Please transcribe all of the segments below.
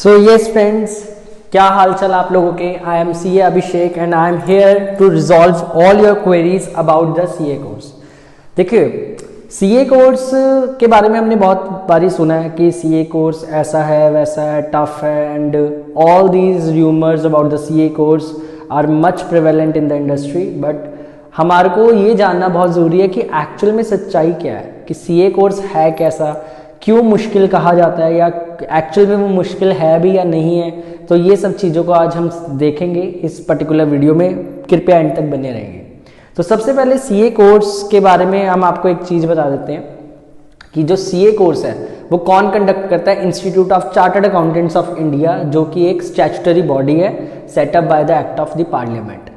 So yes friends, क्या हाल चाल आप लोगों के। I am C A Abhishek and I am here to resolve all your queries about the C A course. देखिए, C A course के बारे में हमने बहुत बारी सुना है कि सी ए कोर्स ऐसा है वैसा है, टफ है, and all these rumours about the C A course are much prevalent in the industry. But हमारे को ये जानना बहुत ज़रूरी है कि एक्चुअल में सच्चाई क्या है, कि सी ए कोर्स है कैसा, क्यों मुश्किल कहा जाता है, या एक्चुअल में वो मुश्किल है भी या नहीं है। तो ये सब चीज़ों को आज हम देखेंगे इस पर्टिकुलर वीडियो में, कृपया एंड तक बने रहेंगे। तो सबसे पहले सीए कोर्स के बारे में हम आपको एक चीज़ बता देते हैं कि जो सीए कोर्स है वो कौन कंडक्ट करता है। Institute of Chartered Accountants of India, जो कि एक स्टैट्यूटरी बॉडी है set up by the act of the parliament.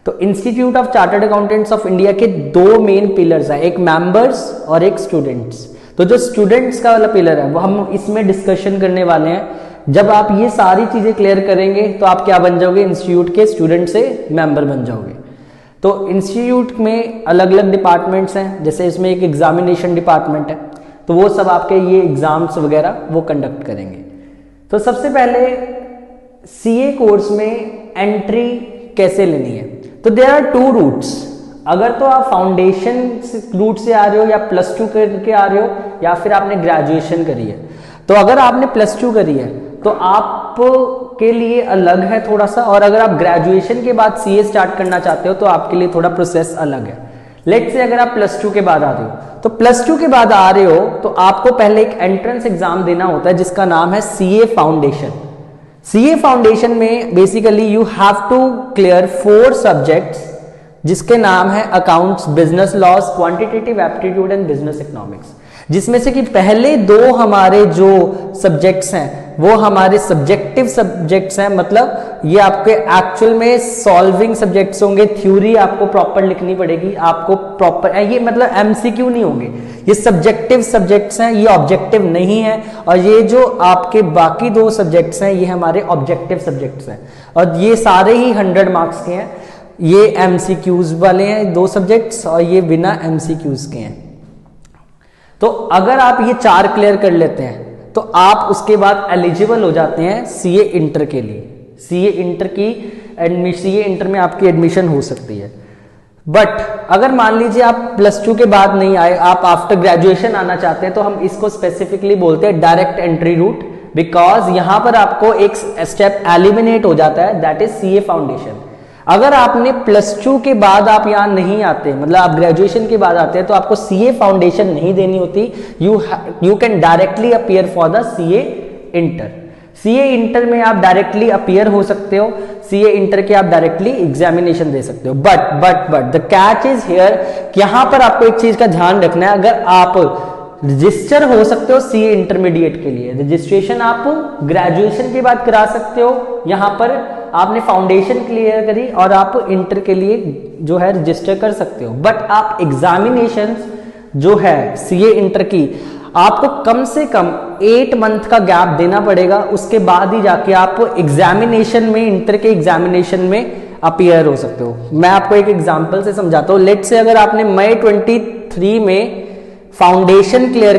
तो Institute of Chartered Accountants of India के दो मेन पिलर्स हैं, एक मेंबर्स और एक स्टूडेंट्स। तो जो स्टूडेंट्स का वाला पिलर है वो हम इसमें डिस्कशन करने वाले हैं। जब आप ये सारी चीजें क्लियर करेंगे तो आप क्या बन जाओगे, इंस्टीट्यूट के स्टूडेंट से मेंबर बन जाओगे। तो इंस्टीट्यूट में अलग अलग डिपार्टमेंट्स हैं, जैसे इसमें एक एग्जामिनेशन डिपार्टमेंट है, तो वो सब आपके ये एग्जाम्स वगैरह वो कंडक्ट करेंगे। तो सबसे पहले सीए कोर्स में एंट्री कैसे लेनी है। तो देयर आर टू रूट्स। अगर तो आप फाउंडेशन रूट से आ रहे हो या +2 करके आ रहे हो, या फिर आपने ग्रेजुएशन करी है। तो अगर आपने +2 करी है तो आप के लिए अलग है थोड़ा सा, और अगर आप ग्रेजुएशन के बाद सीए स्टार्ट करना चाहते हो तो आपके लिए थोड़ा प्रोसेस अलग है। लेट्स से अगर आप +2 के बाद आ रहे हो, तो +2 के बाद आ रहे हो तो आपको पहले एक एंट्रेंस एग्जाम देना होता है जिसका नाम है सीए फाउंडेशन। सीए फाउंडेशन में basically you have to clear 4 subjects जिसके नाम है accounts, business laws, quantitative aptitude and business economics. जिसमें से कि पहले 2 हमारे जो सब्जेक्ट्स हैं वो हमारे सब्जेक्टिव सब्जेक्ट्स हैं, मतलब ये आपके एक्चुअल में सॉल्विंग सब्जेक्ट्स होंगे। थ्योरी आपको प्रॉपर लिखनी पड़ेगी, आपको प्रॉपर, ये मतलब एमसीक्यू नहीं होंगे, ये सब्जेक्टिव सब्जेक्ट्स हैं, ये ऑब्जेक्टिव नहीं है। और ये जो आपके बाकी 2 सब्जेक्ट्स हैं ये हमारे ऑब्जेक्टिव सब्जेक्ट्स हैं, और ये सारे ही 100 मार्क्स के हैं। ये एमसीक्यूज वाले हैं 2 सब्जेक्ट्स, और ये बिना एमसीक्यूज के हैं। तो अगर आप ये 4 क्लियर कर लेते हैं तो आप उसके बाद एलिजिबल हो जाते हैं सीए इंटर के लिए। सीए इंटर में आपकी एडमिशन हो सकती है। बट अगर मान लीजिए आप +2 के बाद नहीं आए, आप आफ्टर ग्रेजुएशन आना चाहते हैं, तो हम इसको स्पेसिफिकली बोलते हैं डायरेक्ट एंट्री रूट, बिकॉज यहां पर आपको एक स्टेप एलिमिनेट हो जाता है, दैट इज सीए फाउंडेशन। अगर आपने +2 के बाद आप यहाँ नहीं आते, मतलब आप ग्रेजुएशन के बाद आते हैं, तो आपको सीए फाउंडेशन नहीं देनी होती। You can directly appear for the CA inter. CA inter में आप डायरेक्टली अपीयर हो सकते हो, सीए इंटर के आप डायरेक्टली एग्जामिनेशन दे सकते हो। But the catch is here कि यहां पर आपको एक चीज का ध्यान रखना है। अगर आप रजिस्टर हो सकते हो सीए इंटरमीडिएट के लिए, रजिस्ट्रेशन आप ग्रेजुएशन के बाद करा सकते हो। यहां पर आपने फाउंडेशन क्लियर करी और आप इंटर के लिए जो है रजिस्टर कर सकते हो। बट आप एग्जामिनेशन जो है सीए इंटर की, आपको कम से कम 8 मंथ का गैप देना पड़ेगा, उसके बाद ही जाके आप एग्जामिनेशन में, इंटर के एग्जामिनेशन में अपीयर हो सकते हो। मैं आपको एक एग्जांपल से समझाता हूं। लेट से अगर आपने मई 23 में फाउंडेशन क्लियर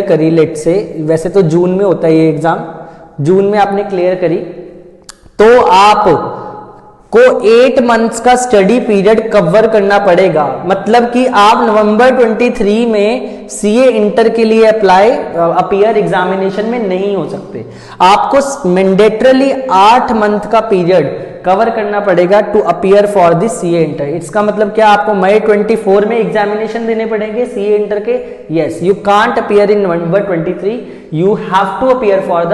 करी लेट से, वैसे तो जून में होता है ये एग्जाम, जून में आपने क्लियर करी, तो आप को 8 मंथ्स का स्टडी पीरियड कवर करना पड़ेगा। मतलब कि आप नवंबर 23 में सीए इंटर के लिए अपीयर एग्जामिनेशन में नहीं हो सकते। आपको मैंडेटरली 8 मंथ का पीरियड कवर करना पड़ेगा to appear for the CA inter. इसका मतलब क्या, आपको मई 24 में एग्जामिनेशन देने पड़ेंगे सीए इंटर के। Yes, you can't appear in November 23, you have to appear for the,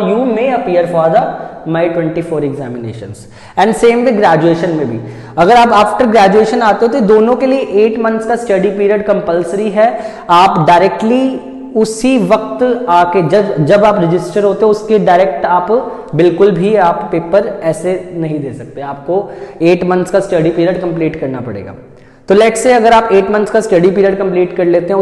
you may appear for the May 24 examinations. And same with graduation में भी, अगर आप आफ्टर ग्रेजुएशन आते हो तो दोनों के लिए 8 मंथ्स का स्टडी पीरियड कंपलसरी है। आप डायरेक्टली उसी वक्त आके जब आप रजिस्टर होते हो उसके डायरेक्ट आप बिल्कुल भी आप पेपर ऐसे नहीं दे सकते, आपको 8 मंथ्स का स्टडी पीरियड कंप्लीट करना पड़ेगा। तो लेट्स से अगर आप 8 मंथ्स का स्टडी पीरियड कंप्लीट कर लेते हैं,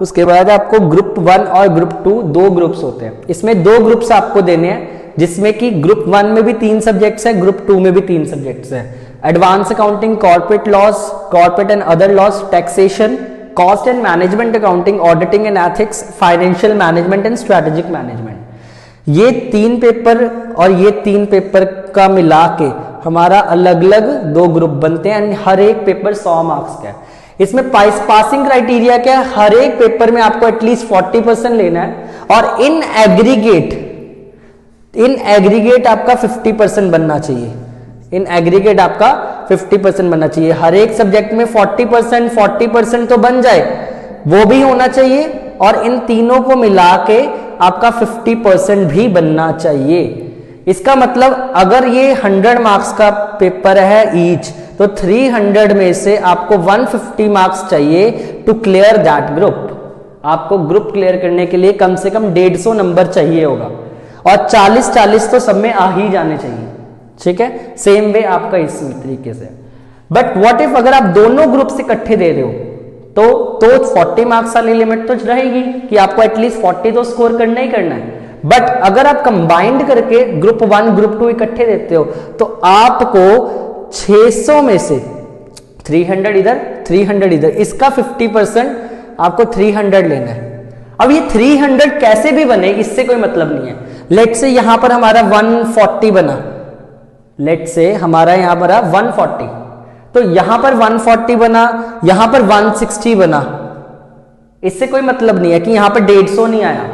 उसके बाद आपको ग्रुप 1 और ग्रुप 2 2 ग्रुप्स होते हैं। इसमें 2 ग्रुप्स आपको देने हैं, जिसमें कि ग्रुप 1 में भी 3 सब्जेक्ट्स हैं, ग्रुप 2 में भी 3 सब्जेक्ट्स हैं। Advance accounting, corporate loss, corporate and other laws, taxation cost and management accounting, auditing and ethics, financial management and strategic management. ये 3 पेपर और ये 3 पेपर का मिला के हमारा अलग अलग 2 ग्रुप बनते हैं एंड हर एक पेपर 100 मार्क्स का है। इसमें पासिंग क्राइटेरिया क्या है, हर एक पेपर में आपको एटलीस्ट 40% लेना है और इन एग्रीगेट आपका 50% बनना चाहिए। इन एग्रीगेट आपका 50% बनना चाहिए। हर एक सब्जेक्ट में 40% तो बन जाए, वो भी होना चाहिए और इन तीनों को मिला के आपका 50% भी बनना चाहिए। इसका मतलब अगर ये 100 मार्क्स का पेपर है ईच, तो 300 में से आपको 150 मार्क्स चाहिए टू क्लियर दैट ग्रुप। आपको ग्रुप क्लियर करने के लिए कम से कम 150 नंबर चाहिए होगा और 40-40 तो सब में आ ही जाने चाहिए। ठीक है, सेम वे आपका इस तरीके से। बट व्हाट इफ अगर आप दोनों ग्रुप से इकट्ठे दे रहे हो तो 40 मार्क्स वाली लिमिट तो रहेगी कि आपको एटलीस्ट 40 तो स्कोर करना ही करना है। बट अगर आप कंबाइंड करके ग्रुप 1 ग्रुप 2 इकट्ठे देते हो तो आपको 600 में से 300 इधर 300 इधर, इसका 50% आपको 300 लेना है। अब ये 300 कैसे भी बने इससे कोई मतलब नहीं है। लेट से यहां पर हमारा 140 बना, लेट से हमारा यहां पर 140, तो यहां पर 140 बना, यहां पर 160 बना, इससे कोई मतलब नहीं है कि यहां पर 150 नहीं आया।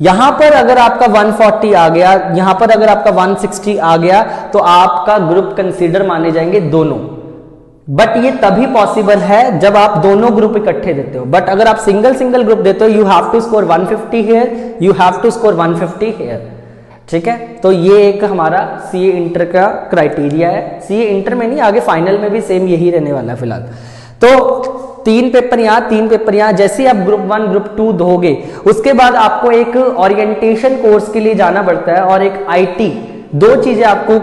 यहां पर अगर आपका 140 आ गया, यहां पर अगर आपका 160 आ गया तो आपका ग्रुप कंसीडर माने जाएंगे दोनों। बट ये तभी पॉसिबल है जब आप दोनों ग्रुप इकट्ठे देते हो। बट अगर आप सिंगल ग्रुप देते हो, you have to score 150 here, you have to score 150 here. ठीक है, तो ये एक हमारा सीए इंटर का क्राइटेरिया है। सीए इंटर में नहीं, आगे फाइनल में भी सेम यही रहने वाला है फिलहाल। तो 3 पेपर यहाँ 3 पेपर यहाँ, जैसे ही आप ग्रुप 1 ग्रुप 2 दोगे उसके बाद आपको एक ओरिएंटेशन कोर्स के लिए जाना पड़ता है और एक आईटी, 2 चीजें आपको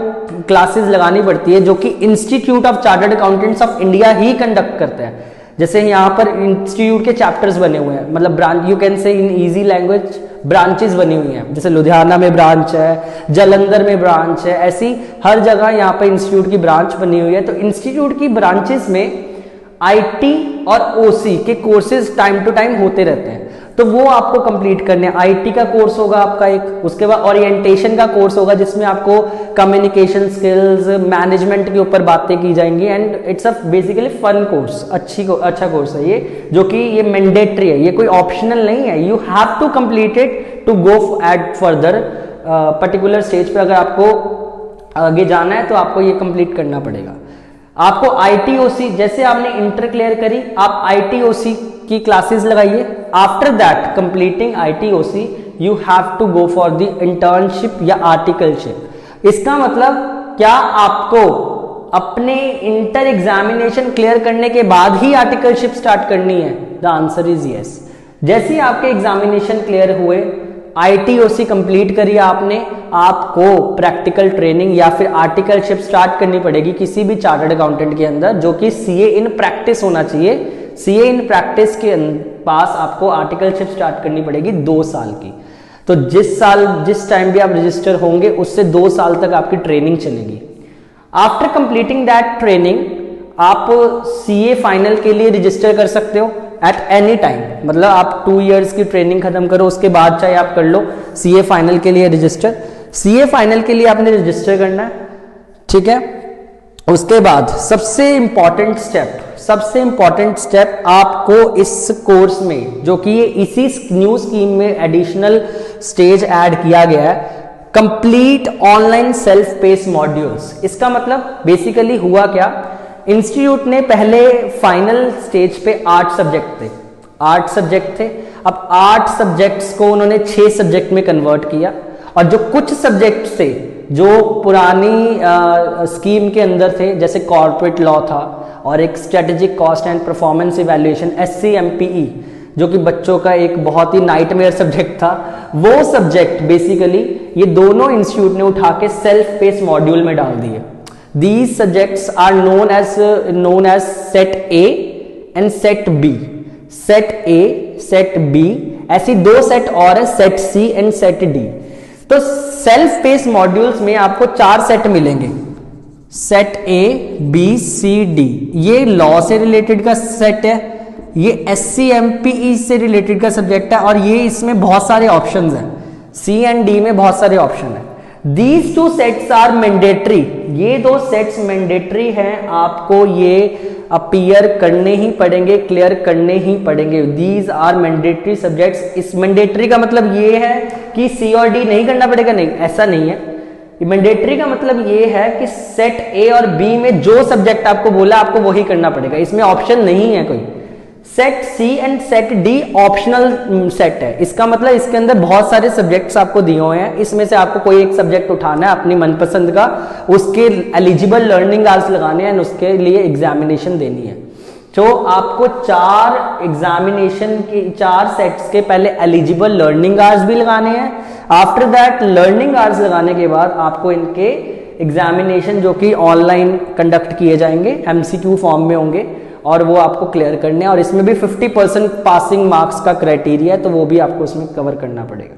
क्लासेस लगानी पड़ती है जो कि institute of Chartered Accountants of India he conduct करते हैं। जैसे यहाँ पर इंस्टीट्यूट के चैप्टर्स बने हुए हैं, मतलब branch, you can say in easy language branches बनी हुई हैं। जैसे लुधियाना में ब्रांच है, जालंधर में ब्रांच है, ऐसी हर जगह यहाँ पर इंस्टीट्यूट की ब्रांच बनी हुई है। तो इंस्टीट्यूट की ब्रांचेस में आईटी और ओसी के कोर्सेज टाइम टू टाइम होते रहते हैं, तो वो आपको कंप्लीट करने। आईटी का कोर्स होगा आपका एक, उसके बाद ओरिएंटेशन का कोर्स होगा जिसमें आपको कम्युनिकेशन स्किल्स, मैनेजमेंट के ऊपर बातें की जाएंगी and it's a basically fun course, अच्छा कोर्स है ये, जो कि ये मैंडेटरी है, ये कोई ऑप्शनल नहीं है। You have to complete it to go at further particular stage पे। अगर आपको आगे जाना है तो आपको ये कंप्लीट करना पड़ेगा। आपको आईटीओसी, जैसे आपने इंटर क्लियर करी, आप आईटीओसी की क्लासेस लगाइए। After that completing ITOC you have to go for the internship या आर्टिकलशिप। इसका मतलब क्या आपको अपने इंटर एग्जामिनेशन क्लियर करने के बाद ही आर्टिकलशिप स्टार्ट करनी है? The answer is yes. जैसे ही आपके एग्जामिनेशन क्लियर हुए, आईटीओसी कंप्लीट करी आपने, आपको प्रैक्टिकल ट्रेनिंग या फिर आर्टिकलशिप स्टार्ट करनी पड़ेगी किसी भी चार्टर्ड अकाउंटेंट के अंदर, जो कि सीए इन प्रैक्टिस होना चाहिए। सीए इन प्रैक्टिस के पास आपको आर्टिकलशिप स्टार्ट करनी पड़ेगी 2 साल की। तो जिस टाइम भी आप रजिस्टर होंगे उससे 2 साल तक आपकी ट्रेनिंग चलेगी। आफ्टर कंप्लीटिंग दैट ट्रेनिंग आप सीए फाइनल के लिए रजिस्टर कर सकते हो एट एनी टाइम। मतलब आप 2 इयर्स की ट्रेनिंग खत्म करो, उसके बाद चाहे आप कर लो सीए फाइनल के लिए रजिस्टर। सीए फाइनल के लिए आपने रजिस्टर करना है, ठीक है। उसके बाद सबसे इंपॉर्टेंट स्टेप आपको इस कोर्स में, जो कि ये इसी न्यू स्कीम में एडिशनल स्टेज ऐड किया गया है, complete online self pace modules. इसका मतलब बेसिकली हुआ क्या, इंस्टीट्यूट ने पहले फाइनल स्टेज पे 8 सब्जेक्ट थे। अब 8 सब्जेक्ट्स को उन्होंने 6 सब्जेक्ट में कन्वर्ट किया, और जो कुछ सब्जेक्ट थे जो पुरानी स्कीम के अंदर थे, जैसे कॉर्पोरेट लॉ था और एक strategic cost and performance evaluation SCMPE, जो कि बच्चों का एक बहुत ही नाइटमेयर सब्जेक्ट था, वो सब्जेक्ट बेसिकली ये दोनों इंस्टीट्यूट ने उठा के सेल्फ पेस मॉड्यूल में डाल दिए। These subjects are known as Set A and Set B. Set A, Set B, ऐसी 2 सेट और है, Set C and Set D। तो सेल्फ पेस मॉड्यूल्स में आपको 4 सेट मिलेंगे, Set A, B, C, D। ये लॉ से रिलेटेड का सेट है, ये SCMPE से रिलेटेड का सब्जेक्ट है और ये इसमें बहुत सारे ऑप्शंस हैं, C एंड D में बहुत सारे ऑप्शन हैं। These two sets are mandatory, ये दो सेट्स मैंडेटरी हैं, आपको ये अपीयर करने ही पड़ेंगे, क्लियर करने ही पड़ेंगे। These are mandatory subjects. इस मैंडेटरी का मतलब ये है कि C और D नहीं करना पड़ेगा, नहीं, ऐसा नहीं है। मैंडेटरी का मतलब ये है कि सेट A और B में जो सब्जेक्ट आपको बोला आपको वही करना पड़ेगा, इसमें ऑप्शन नहीं है कोई। Set C and set D optional set है, इसका मतलब इसके अंदर बहुत सारे सब्जेक्ट्स आपको दिए हुए हैं, इसमें से आपको कोई एक सब्जेक्ट उठाना है अपनी मनपसंद का, उसके एलिजिबल लर्निंग आवर्स लगाने हैं, उसके लिए एग्जामिनेशन देनी है। तो आपको 4 एग्जामिनेशन के 4 सेट्स के पहले एलिजिबल लर्निंग आवर्स भी लगाने हैं। आफ्टर दैट लर्निंग आवर्स लगाने के बाद आपको इनके एग्जामिनेशन जो कि ऑनलाइन कंडक्ट किए जाएंगे, MCQ फॉर्म में होंगे और वो आपको क्लियर करने हैं। और इसमें भी 50% पासिंग मार्क्स का क्राइटेरिया है, तो वो भी आपको इसमें कवर करना पड़ेगा।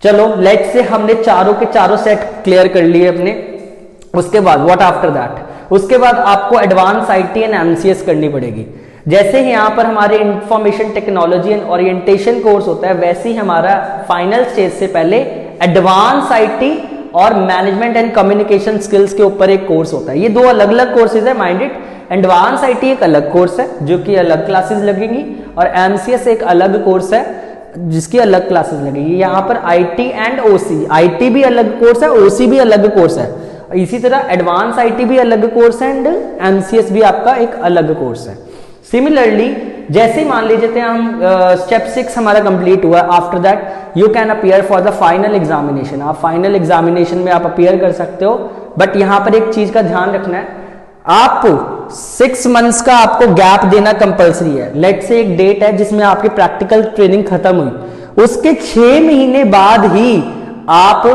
चलो लेट्स से हमने चारों के चारों सेट क्लियर कर लिए अपने। उसके बाद व्हाट आफ्टर दैट, उसके बाद आपको एडवांस IT एंड MCS करनी पड़ेगी। जैसे ही यहाँ पर हमारे information technology and orientation course होता है, वैसे ही हमारा फाइनल स्टेज से पहले एडवांस IT और मैनेजमेंट एंड कम्युनिकेशन स्किल्स के ऊपर एक कोर्स होता है। ये दो अलग अलग कोर्सेज है, माइंडेड। एडवांस IT एक अलग कोर्स है जो कि अलग क्लासेस लगेंगी, और MCS एक अलग कोर्स है जिसकी अलग क्लासेस लगेगी। यहाँ पर IT एंड OC, IT भी अलग कोर्स है, OC भी अलग कोर्स है। इसी तरह एडवांस IT भी अलग कोर्स है एंड MCS भी आपका एक अलग कोर्स है। सिमिलरली जैसे ही मान लीजिए हम स्टेप 6 हमारा कंप्लीट हुआ, after that you can appear for the final examination. आप फाइनल एग्जामिनेशन में आप अपीयर कर सकते हो, बट यहाँ पर एक चीज का ध्यान रखना है, आप 6 मंथ्स का आपको गैप देना कंपलसरी है। लेट से एक डेट है जिसमें आपकी प्रैक्टिकल ट्रेनिंग खत्म हुई, उसके 6 महीने बाद ही आप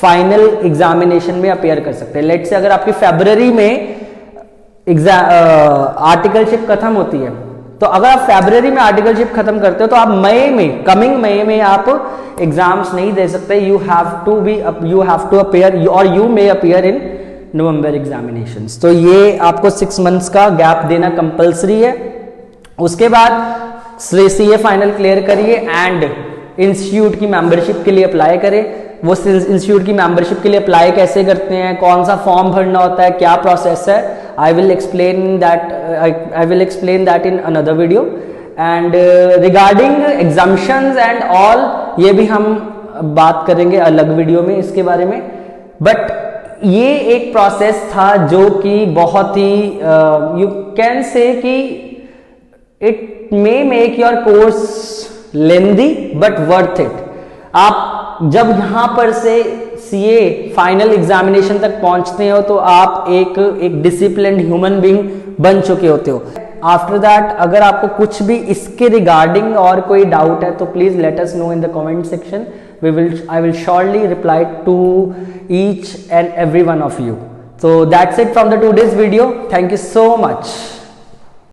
फाइनल एग्जामिनेशन में अपीयर कर सकते हैं। लेट से अगर आपकी फरवरी में आर्टिकलशिप खत्म होती है, तो अगर आप फरवरी में आर्टिकलशिप खत्म करते हो तो आप मई में, कमिंग मई में आप एग्जाम्स नहीं दे सकते। यू हैव टू अपीयर और you may appear in November examinations. तो ये आपको 6 मंथ्स का गैप देना कंपलसरी है। उसके बाद CA फाइनल क्लियर करिए एंड इंस्टीट्यूट की मेंबरशिप के लिए अप्लाई करें। वो इंस्टीट्यूट की मेंबरशिप के लिए अप्लाई कैसे करते हैं, कौन सा फॉर्म भरना होता है, क्या प्रोसेस है, I will explain that in another video. And regarding exemptions and all, ये भी हम बात करेंगे अलग वीडियो में इसके बारे में। बट ये एक प्रोसेस था जो कि बहुत ही यू कैन से कि it may make your course lengthy but worth it. आप जब यहां पर से CA फाइनल एग्जामिनेशन तक पहुंचते हो तो आप एक डिसिप्लिन्ड ह्यूमन बीइंग बन चुके होते हो। आफ्टर दैट अगर आपको कुछ भी इसके रिगार्डिंग और कोई डाउट है तो please let us know in the comment section. I will surely reply to each and every one of you. So that's it from the today's video. Thank you so much.